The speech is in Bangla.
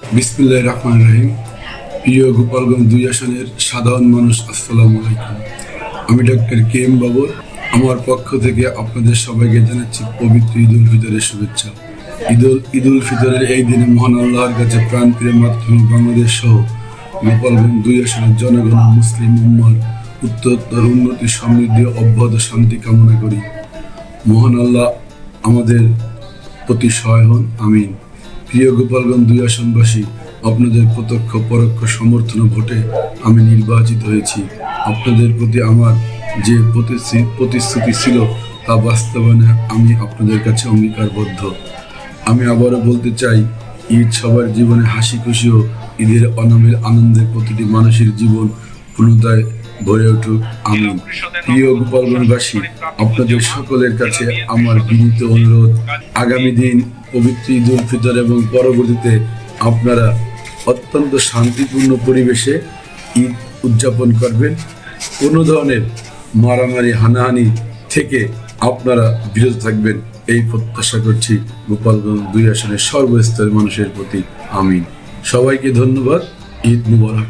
বিসমিল্লাহির রহমানির রহিম। প্রিয় গোপালগঞ্জ 2 আসনের সাধারণ মানুষ, আসসালামু আলাইকুম। আমি ডক্টর কে এম বাবর। আমার পক্ষ থেকে আপনাদের সবাইকে জানাচ্ছি পবিত্র ঈদ উল ফিতরের শুভেচ্ছা। ঈদ উল ফিতরের এই দিনে মহান আল্লাহর কাছে প্রাণপ্রিয় মাতৃভূমি বাংলাদেশ সহ গোপালগঞ্জ 2 আসনের জনগণ মুসলিম উম্মার উত্তরোত্তর উন্নতি, সমৃদ্ধি, অব্যাহত শান্তি কামনা করি। মহান আল্লাহ আমাদের প্রতি সহায় হন, আমিন। প্রিয় গোপালগঞ্জ 2 আসনবাসী, আপনাদের প্রত্যক্ষ পরোক্ষ সমর্থন ভোটে আমি নির্বাচিত হয়েছি। আপনাদের প্রতি আমার যে প্রতিশ্রুতি ছিল তা বাস্তবায়নে আমি আপনাদের কাছে অঙ্গীকারবদ্ধ। আমি আবারও বলতে চাই, ঈদ সবার জীবনে হাসি খুশি ও ঈদের অনামিল আনন্দে প্রতিটি মানুষের জীবন পুনরায় ভরে উঠুক, আমিন। প্রিয় গোপালগঞ্জবাসী, আপনাদের সকলের কাছে আমার বিনীত অনুরোধ, আগামী দিন পবিত্র ঈদ উল ফিতর এবং পরবর্তীতে আপনারা অত্যন্ত শান্তিপূর্ণ পরিবেশে ঈদ উদযাপন করবেন। কোনো ধরনের মারামারি হানাহানি থেকে আপনারা বিরত থাকবেন, এই প্রত্যাশা করছি গোপালগঞ্জ 2 আসনের সর্বস্তরের মানুষের প্রতি, আমিন। সবাইকে ধন্যবাদ। ঈদ মুবারক।